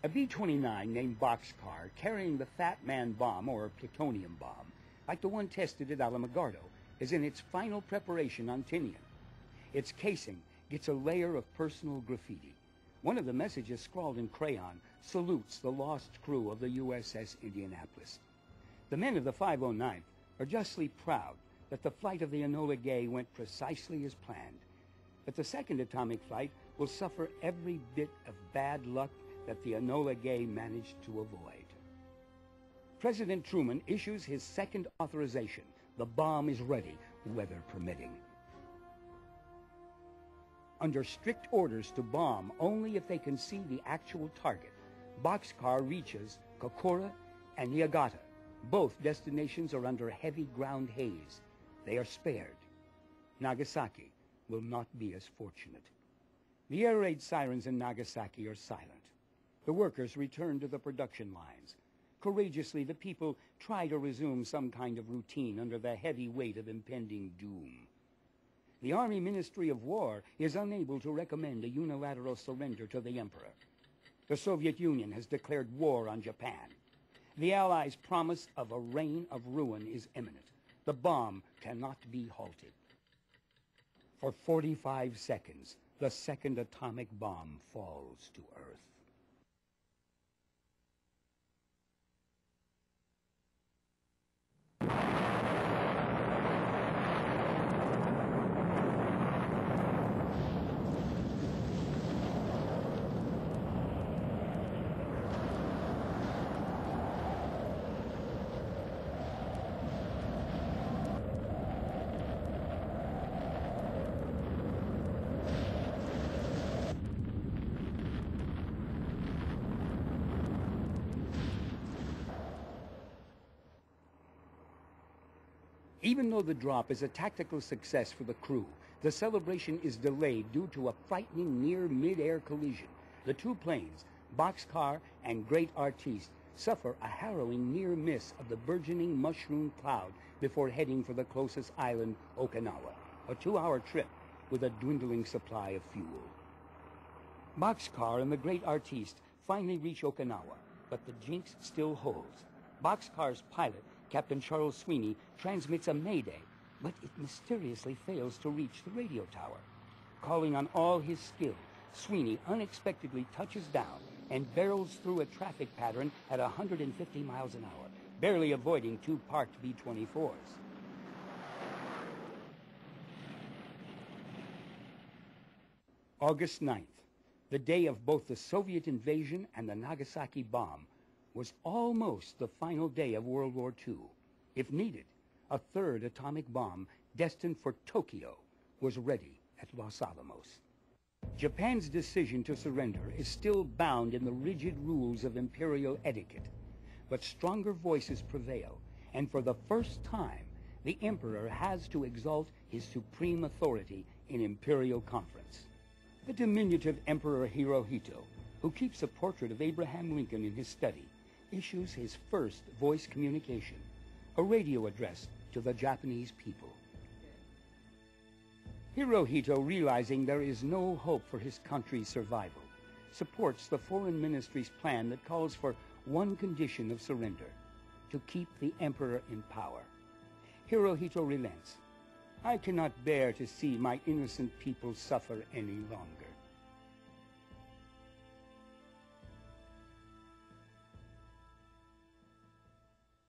A B-29 named Boxcar carrying the Fat Man bomb, or plutonium bomb, like the one tested at Alamogordo, is in its final preparation on Tinian. Its casing gets a layer of personal graffiti. One of the messages, scrawled in crayon, salutes the lost crew of the USS Indianapolis. The men of the 509th are justly proud that the flight of the Enola Gay went precisely as planned. But the second atomic flight will suffer every bit of bad luck that the Enola Gay managed to avoid. President Truman issues his second authorization. The bomb is ready, weather permitting. Under strict orders to bomb only if they can see the actual target, Boxcar reaches Kokura and Niigata. Both destinations are under heavy ground haze. They are spared. Nagasaki will not be as fortunate. The air raid sirens in Nagasaki are silent. The workers return to the production lines. Courageously, the people try to resume some kind of routine under the heavy weight of impending doom. The Army Ministry of War is unable to recommend a unilateral surrender to the Emperor. The Soviet Union has declared war on Japan. The Allies' promise of a reign of ruin is imminent. The bomb cannot be halted. For 45 seconds, the second atomic bomb falls to Earth. Even though the drop is a tactical success for the crew, the celebration is delayed due to a frightening near mid-air collision. The two planes, Boxcar and Great Artiste, suffer a harrowing near miss of the burgeoning mushroom cloud before heading for the closest island, Okinawa, a 2-hour trip with a dwindling supply of fuel. Boxcar and the Great Artiste finally reach Okinawa, but the jinx still holds. Boxcar's pilot, Captain Charles Sweeney, transmits a mayday, but it mysteriously fails to reach the radio tower. Calling on all his skill, Sweeney unexpectedly touches down and barrels through a traffic pattern at 150 miles an hour, barely avoiding two parked B-24s. August 9th, the day of both the Soviet invasion and the Nagasaki bomb, was almost the final day of World War II. If needed, a third atomic bomb destined for Tokyo was ready at Los Alamos. Japan's decision to surrender is still bound in the rigid rules of imperial etiquette, but stronger voices prevail, and for the first time, the emperor has to exalt his supreme authority in imperial conference. The diminutive Emperor Hirohito, who keeps a portrait of Abraham Lincoln in his study, issues his first voice communication, a radio address to the Japanese people. Hirohito, realizing there is no hope for his country's survival, supports the Foreign Ministry's plan that calls for one condition of surrender: to keep the emperor in power. Hirohito relents. "I cannot bear to see my innocent people suffer any longer."